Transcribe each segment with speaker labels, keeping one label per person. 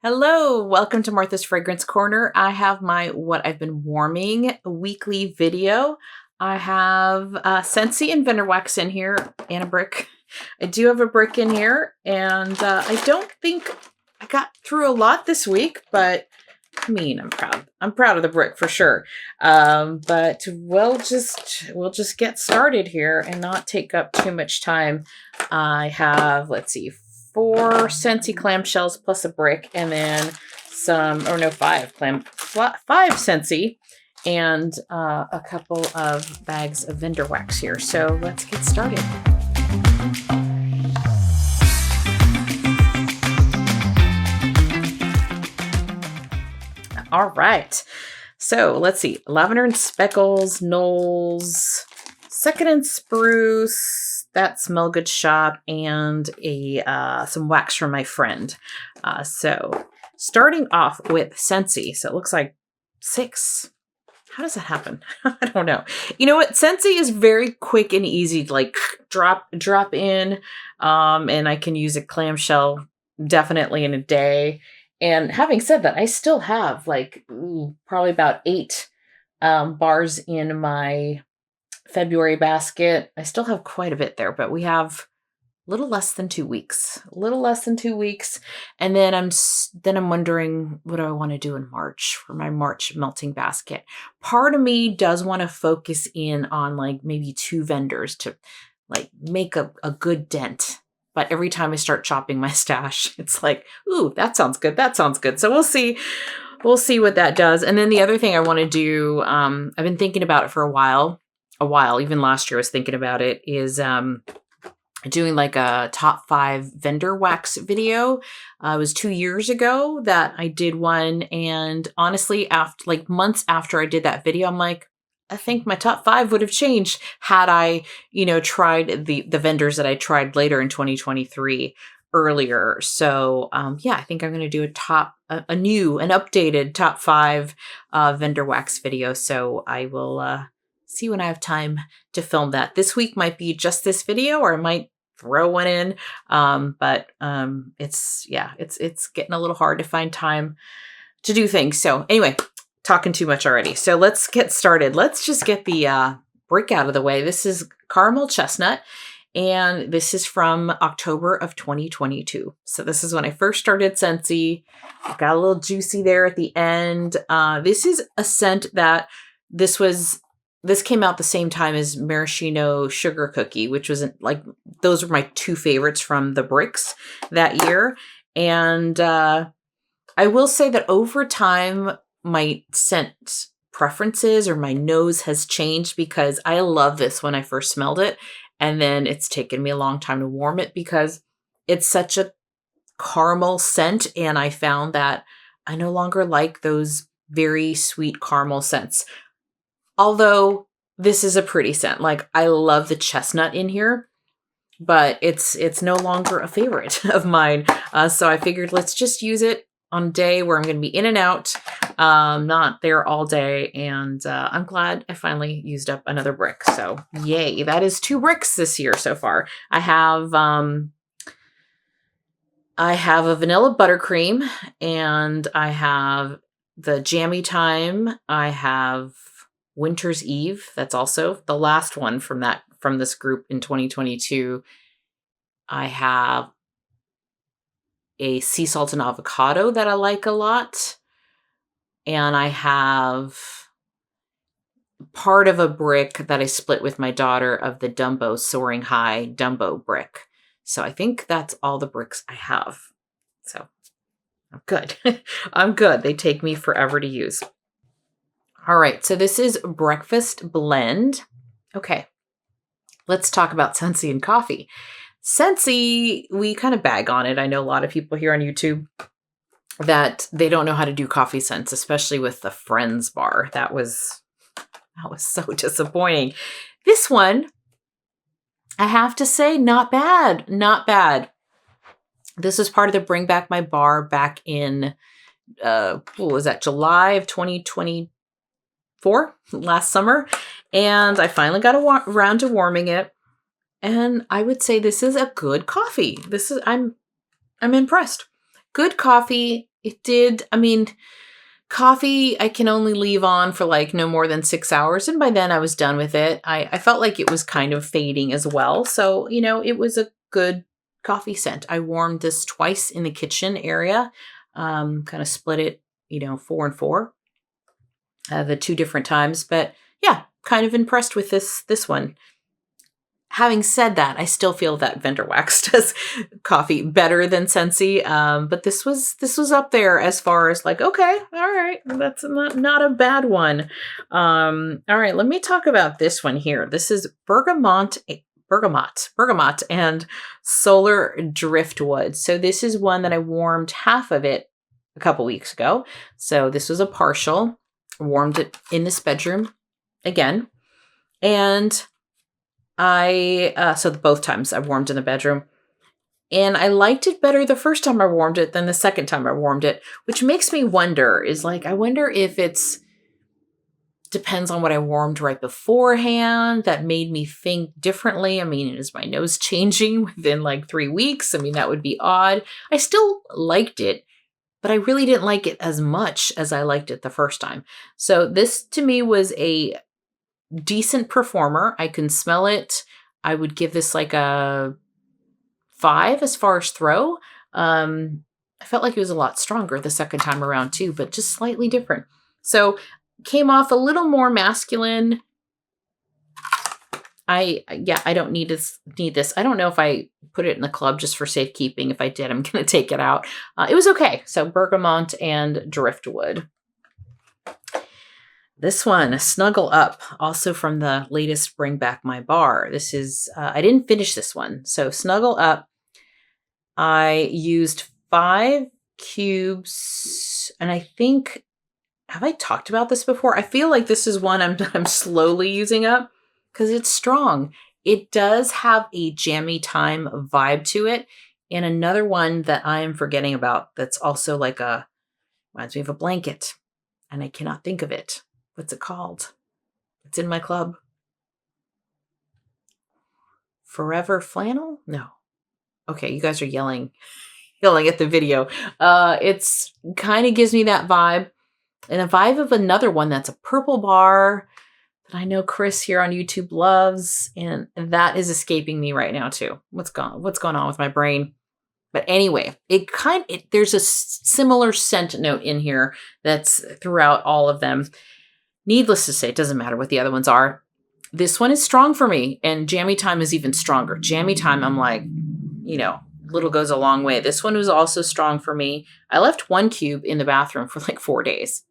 Speaker 1: Hello, welcome to Martha's Fragrance Corner. I have my What I've Been Warming weekly video. I have Scentsy and Lavender wax in here and a brick. I do have a brick in here, and I don't think I got through a lot this week, but I mean, I'm proud. I'm proud of the brick for sure. But we'll just get started here and not take up too much time. I have, let's see, 4 Scentsy clamshells plus a brick, and then five Scentsy, and a couple of bags of Lavender wax here. So let's get started. All right. So let's see. Lavender Speckles, Knowles, Second and Spruce, That Smell Good Shop, and some wax from my friend. So starting off with Scentsy. So it looks like 6. How does that happen? I don't know. You know what? Scentsy is very quick and easy to like drop in. And I can use a clamshell definitely in a day. And having said that, I still have like probably about 8 bars in my February basket. I still have quite a bit there, but we have a little less than 2 weeks. And then I'm wondering, what do I want to do in March for my March melting basket? Part of me does want to focus in on like maybe 2 vendors to like make a good dent. But every time I start chopping my stash, it's like, ooh, that sounds good. So we'll see what that does. And then the other thing I want to do, I've been thinking about it for a while, even last year I was thinking about it, is doing like a top 5 vendor wax video. It was 2 years ago that I did one. And honestly, after like months after I did that video, I'm like, I think my top 5 would have changed had I, tried the vendors that I tried later in 2023 earlier. So yeah, I think I'm going to do an updated top 5 vendor wax video. So I will see when I have time to film that. This week might be just this video, or I might throw one in. But it's getting a little hard to find time to do things. So anyway, talking too much already. So let's get started. Let's just get the brick out of the way. This is Caramel Chestnut, and this is from October of 2022. So this is when I first started Scentsy. Got a little juicy there at the end. This is a scent that this came out the same time as Maraschino Sugar Cookie, which was like, those were my 2 favorites from the bricks that year. And I will say that over time, my scent preferences or my nose has changed, because I love this when I first smelled it. And then it's taken me a long time to warm it because it's such a caramel scent. And I found that I no longer like those very sweet caramel scents. Although this is a pretty scent. Like, I love the chestnut in here, but it's no longer a favorite of mine. So I figured let's just use it on a day where I'm going to be in and out, not there all day. And I'm glad I finally used up another brick. So yay, that is 2 bricks this year so far. I have a vanilla buttercream, and I have the Jammy Time. I have Winter's Eve. That's also the last one from this group in 2022. I have a sea salt and avocado that I like a lot. And I have part of a brick that I split with my daughter of the Dumbo Soaring High Dumbo brick. So I think that's all the bricks I have. So I'm good. I'm good. They take me forever to use. All right. So this is Breakfast Blend. Okay. Let's talk about Scentsy and coffee. Scentsy, we kind of bag on it. I know a lot of people here on YouTube that they don't know how to do coffee scents, especially with the Friends bar. That was so disappointing. This one, I have to say, not bad. This was part of the Bring Back My Bar back in, what was that, July of 2024, last summer. And I finally got around to warming it. And I would say this is a good coffee. I'm impressed. Good coffee. it did. I mean, coffee I can only leave on for like no more than 6 hours. And by then I was done with it. I felt like it was kind of fading as well. So, it was a good coffee scent. I warmed this twice in the kitchen area, kind of split it, 4 and 4, the 2 different times. But yeah, kind of impressed with this one. Having said that, I still feel that Vendor Wax does coffee better than Scentsy. But this was up there as far as like, okay, all right, that's not a bad one. All right, let me talk about this one here. This is bergamot and solar driftwood. So this is one that I warmed half of it a couple weeks ago. So this was a partial. Warmed it in this bedroom again, and so both times I warmed in the bedroom, and I liked it better the first time I warmed it than the second time I warmed it, which makes me wonder I wonder if it's depends on what I warmed right beforehand that made me think differently. I mean, is my nose changing within like 3 weeks? I mean, that would be odd. I still liked it, but I really didn't like it as much as I liked it the first time. So this to me was a decent performer. I can smell it. I would give this like a 5 as far as throw. I felt like it was a lot stronger the second time around too, but just slightly different. So came off a little more masculine. I don't need this. I don't know if I put it in the club just for safekeeping. If I did, I'm going to take it out. It was okay. So bergamot and driftwood. This one, Snuggle Up, also from the latest Bring Back My Bar. This is, I didn't finish this one. So Snuggle Up, I used 5 cubes, and I think, have I talked about this before? I feel like this is one I'm slowly using up because it's strong. It does have a jammy time vibe to it. And another one that I am forgetting about that's also like reminds me of a blanket, and I cannot think of it. What's it called? It's in my club. Forever Flannel? No. Okay, you guys are yelling at the video. It's kind of gives me that vibe. And a vibe of another one that's a purple bar that I know Chris here on YouTube loves. And that is escaping me right now too. What's going on with my brain? But anyway, there's a similar scent note in here that's throughout all of them. Needless to say, it doesn't matter what the other ones are. This one is strong for me, and jammy time is even stronger. Jammy time, I'm like, little goes a long way. This one was also strong for me. I left 1 cube in the bathroom for like 4 days.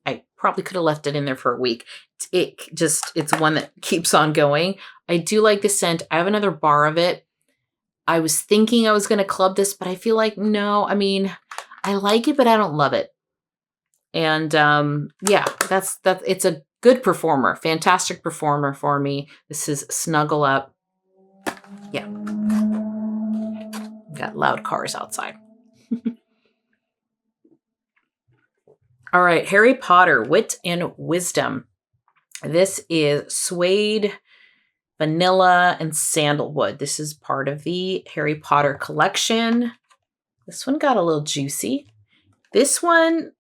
Speaker 1: I probably could have left it in there for a week. It's one that keeps on going. I do like the scent. I have another bar of it. I was thinking I was going to club this, but I feel like, no, I mean, I like it, but I don't love it. And it's a good performer, fantastic performer for me. This is Snuggle Up. Yeah. Got loud cars outside. All right, Harry Potter, Wit and Wisdom. This is suede, vanilla, and sandalwood. This is part of the Harry Potter collection. This one got a little juicy. This one,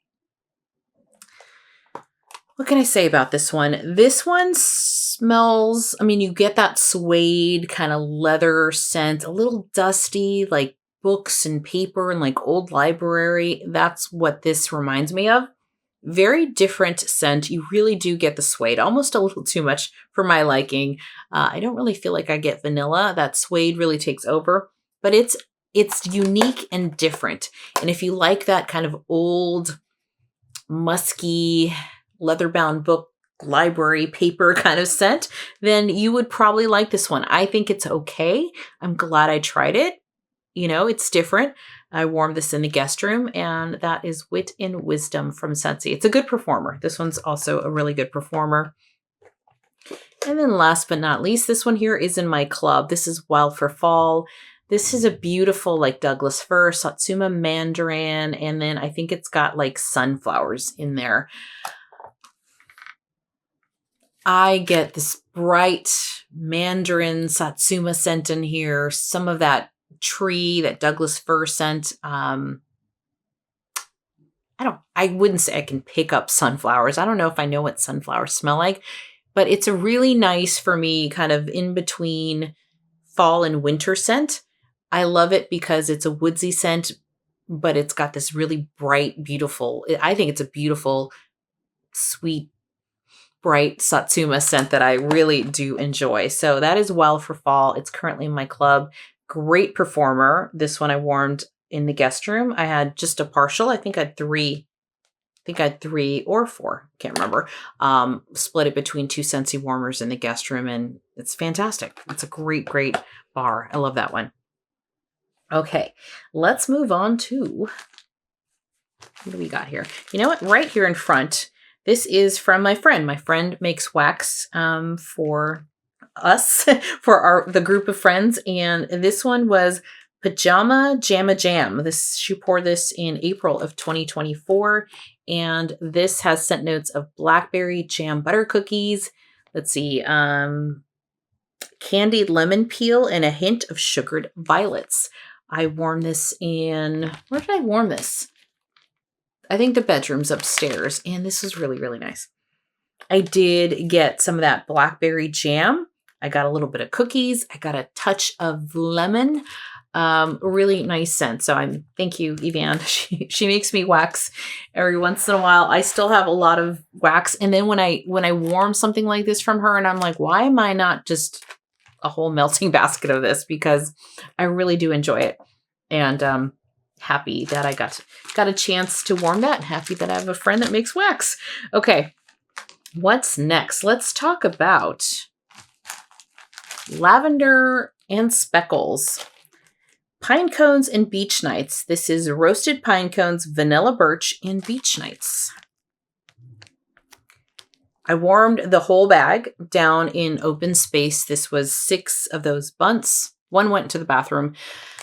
Speaker 1: what can I say about this one? This one smells, I mean, you get that suede kind of leather scent, a little dusty, like books and paper and like old library. That's what this reminds me of. Very different scent. You really do get the suede, almost a little too much for my liking. I don't really feel like I get vanilla. That suede really takes over, but it's unique and different. And if you like that kind of old, musky, leather-bound book, library, paper kind of scent, then you would probably like this one. I think it's okay. I'm glad I tried it. It's different. I warmed this in the guest room, and that is Wit and Wisdom from Scentsy. It's a good performer. This one's also a really good performer. And then last but not least, this one here is in my club. This is Wild for Fall. This is a beautiful like Douglas fir, Satsuma mandarin, and then I think it's got like sunflowers in there. I get this bright mandarin Satsuma scent in here, some of that tree, that Douglas fir scent. I wouldn't say I can pick up sunflowers. I don't know if I know what sunflowers smell like, but it's a really nice for me kind of in between fall and winter scent. I love it because it's a woodsy scent, but it's got this really bright, beautiful, I think it's a beautiful, sweet, bright Satsuma scent that I really do enjoy. So that is well for fall. It's currently in my club. Great performer. This one I warmed in the guest room. I had just a partial. I think I had three or four. Can't remember. Split it between 2 Scentsy warmers in the guest room, and it's fantastic. It's a great, great bar. I love that one. Okay, let's move on to, what do we got here? You know what? Right here in front, this is from my friend. My friend makes wax for us, for the group of friends, and this one was Pajama Jamma Jam. She poured this in April of 2024, and this has scent notes of blackberry jam butter cookies. Let's see, candied lemon peel and a hint of sugared violets. I warmed this in, where did I warm this? I think the bedroom's upstairs, and this was really, really nice. I did get some of that blackberry jam. I got a little bit of cookies. I got a touch of lemon. Really nice scent. So thank you, Evan. She makes me wax every once in a while. I still have a lot of wax. And then when I warm something like this from her, and I'm like, why am I not just a whole melting basket of this? Because I really do enjoy it. And, happy that I got a chance to warm that, and happy that I have a friend that makes wax. Okay. What's next? Let's talk about Lavender and Speckles. Pine cones and beach nights. This is roasted pine cones, vanilla birch, and beach nights. I warmed the whole bag down in open space. This was 6 of those bunts. 1 went to the bathroom.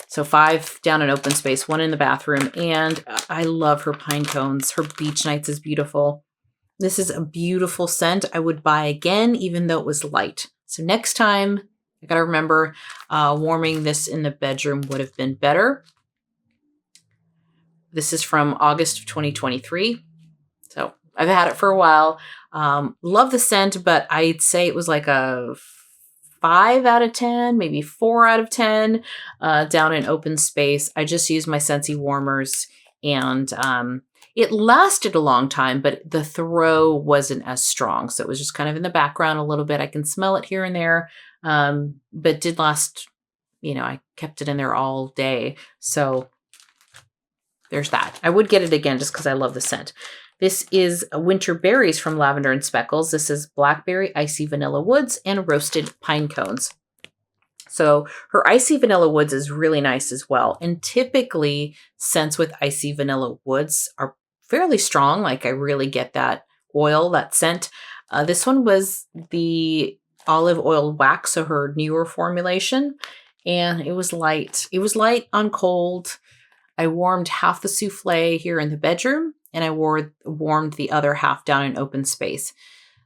Speaker 1: So 5 down in open space, 1 in the bathroom. And I love her pine cones. Her beach nights is beautiful. This is a beautiful scent. I would buy again, even though it was light. So next time, I got to remember warming this in the bedroom would have been better. This is from August of 2023. So I've had it for a while. Love the scent, but I'd say it was like a 5 out of 10, maybe 4 out of 10 down in open space. I just used my Scentsy warmers, and it lasted a long time, but the throw wasn't as strong. So it was just kind of in the background a little bit. I can smell it here and there, but did last, I kept it in there all day. So there's that. I would get it again just because I love the scent. This is Winter Berries from Lavender and Speckles. This is Blackberry, Icy Vanilla Woods, and Roasted Pine Cones. So her Icy Vanilla Woods is really nice as well. And typically, scents with Icy Vanilla Woods are fairly strong. Like I really get that oil, that scent. This one was the olive oil wax, so her newer formulation. And it was light. It was light on cold. I warmed half the souffle here in the bedroom, and I warmed the other half down in open space.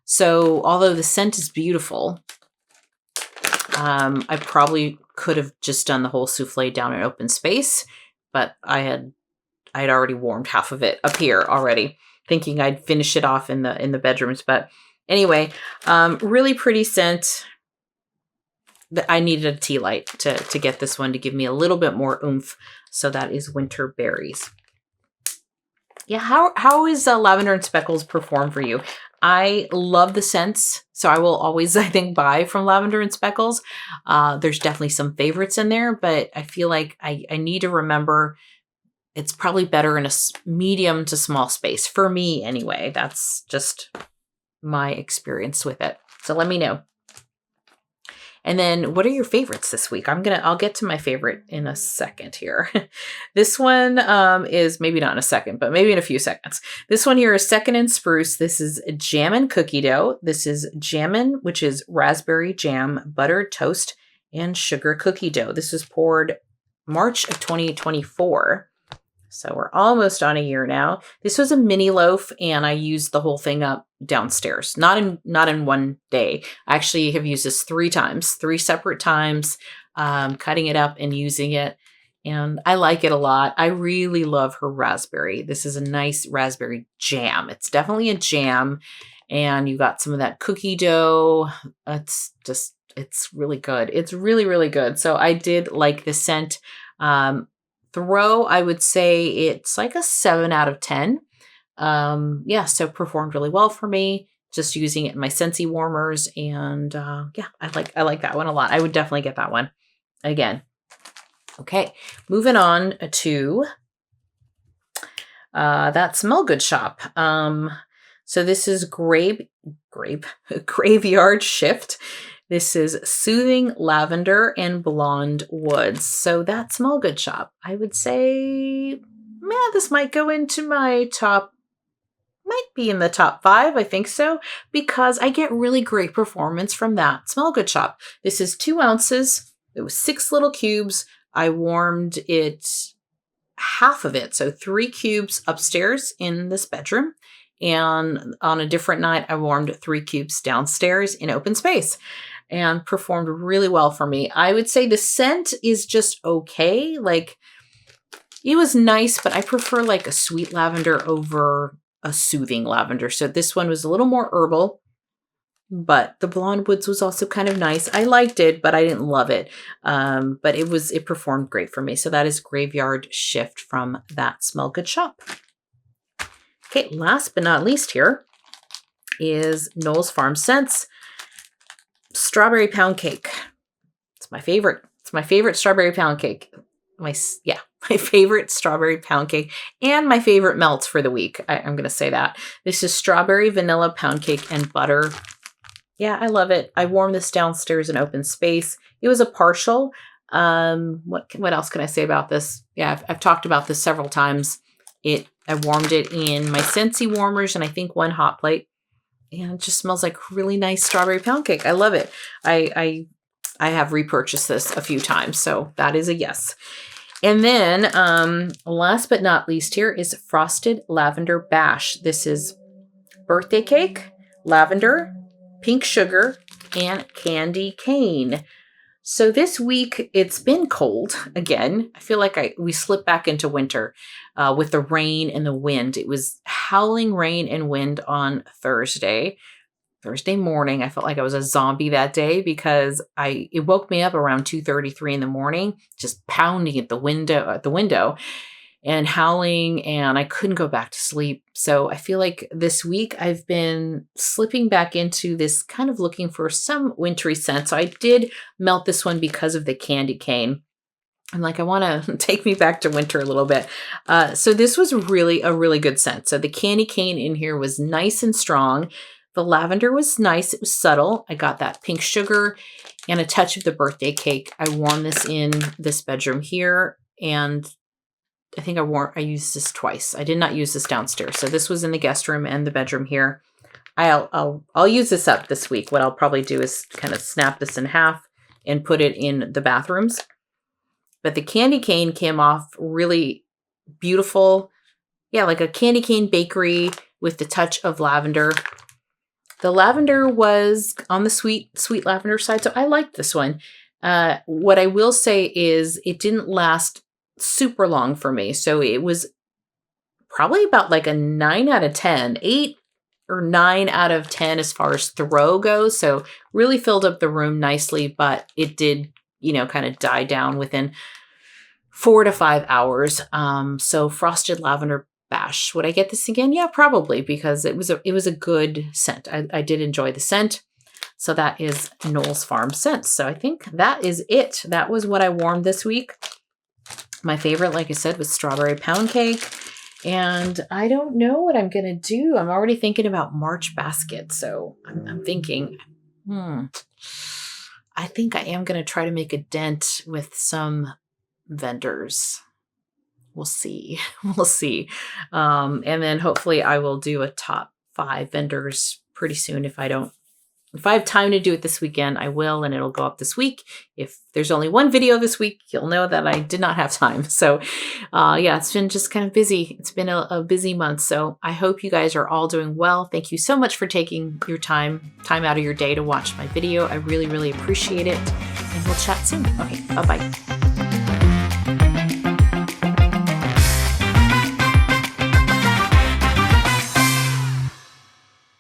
Speaker 1: So although the scent is beautiful, I probably could have just done the whole souffle down in open space, but I'd already warmed half of it up here already, thinking I'd finish it off in the bedrooms. But anyway, really pretty scent. I needed a tea light to get this one to give me a little bit more oomph. So that is Winter Berries. Yeah, how is Lavender and Speckles perform for you? I love the scents, so I will always, I think, buy from Lavender and Speckles. There's definitely some favorites in there, but I feel like I need to remember it's probably better in a medium to small space. For me, anyway. That's just my experience with it. So let me know. And then what are your favorites this week? I'll get to my favorite in a second here. This one is maybe not in a second, but maybe in a few seconds. This one here is Second and Spruce. This is Jammin' Cookie Dough. This is Jammin', which is raspberry jam, butter, toast, and sugar cookie dough. This was poured March of 2024. So we're almost on a year now. This was a mini loaf, and I used the whole thing up downstairs. Not in one day. I actually have used this 3 separate times, cutting it up and using it. and I like it a lot. I really love her raspberry. This is a nice raspberry jam. It's definitely a jam, and you got some of that cookie dough. It's really good. It's really, really good. So I did like the scent. Throw, I would say it's like a 7 out of 10. Yeah, so performed really well for me. Just using it in my Scentsy warmers, and yeah, I like that one a lot. I would definitely get that one again. Okay, moving on to that Smell Good shop. So this is Graveyard Shift. This is Soothing Lavender and Blonde Woods. So that Smell Good shop, I would say, yeah, this might go into my top, might be in the top 5. I think so, because I get really great performance from that Smell Good shop. This is 2 ounces. It was 6 little cubes. I warmed it, half of it, so 3 cubes upstairs in this bedroom. And on a different night, I warmed 3 cubes downstairs in open space, and performed really well for me. I would say the scent is just okay. Like, it was nice, but I prefer like a sweet lavender over a soothing lavender. So this one was a little more herbal, but the Blonde Woods was also kind of nice. I liked it, but I didn't love it. But it performed great for me. So that is Graveyard Shift from that Smell Good shop. Okay, last but not least here is Knowles Farm Scents Strawberry Pound Cake. It's my favorite. It's my favorite strawberry pound cake. My favorite strawberry pound cake, and my favorite melts for the week. I'm going to say that. This is strawberry vanilla pound cake and butter. Yeah, I love it. I warmed this downstairs in open space. It was a partial. What else can I say about this? Yeah, I've talked about this several times. I warmed it in my Scentsy warmers and I think 1 hot plate. And it just smells like really nice strawberry pound cake. I love it. I have repurchased this a few times, so that is a yes. And then last but not least here is Frosted Lavender Bash. This is birthday cake, lavender, pink sugar, and candy cane. So this week it's been cold again. I feel like we slipped back into winter with the rain and the wind. It was howling rain and wind on Thursday morning. I felt like I was a zombie that day because it woke me up around 2:33 in the morning, just pounding at the window and howling, and I couldn't go back to sleep. So I feel like this week I've been slipping back into this kind of looking for some wintry scent. So I did melt this one because of the candy cane. I'm like, I want to take me back to winter a little bit. So this was really a really good scent. So the candy cane in here was nice and strong. The lavender was nice. It was subtle. I got that pink sugar and a touch of the birthday cake. I warmed this in this bedroom here, and I think I used this twice. I did not use this downstairs. So this was in the guest room and the bedroom here. I'll use this up this week. What I'll probably do is kind of snap this in half and put it in the bathrooms. But the candy cane came off really beautiful. Yeah, like a candy cane bakery with the touch of lavender. The lavender was on the sweet lavender side, so I liked this one. What I will say is it didn't last super long for me. So it was probably about like a 9 out of 10, 8 or 9 out of 10 as far as throw goes. So really filled up the room nicely, but it did, kind of die down within 4 to 5 hours. So Frosted Lavender Bash. Would I get this again? Yeah, probably, because it was a good scent. I did enjoy the scent. So that is Knowles Farm Scents. So I think that is it. That was what I warmed this week. My favorite, like I said, was strawberry pound cake. And I don't know what I'm going to do. I'm already thinking about March basket. So I'm thinking, I think I am going to try to make a dent with some vendors. We'll see. We'll see. And then hopefully I will do a top 5 vendors pretty soon. If I have time to do it this weekend, I will, and it'll go up this week. If there's only one video this week, you'll know that I did not have time. So yeah, it's been just kind of busy. It's been a busy month. So I hope you guys are all doing well. Thank you so much for taking your time out of your day to watch my video. I really, really appreciate it. And we'll chat soon. Okay, bye-bye.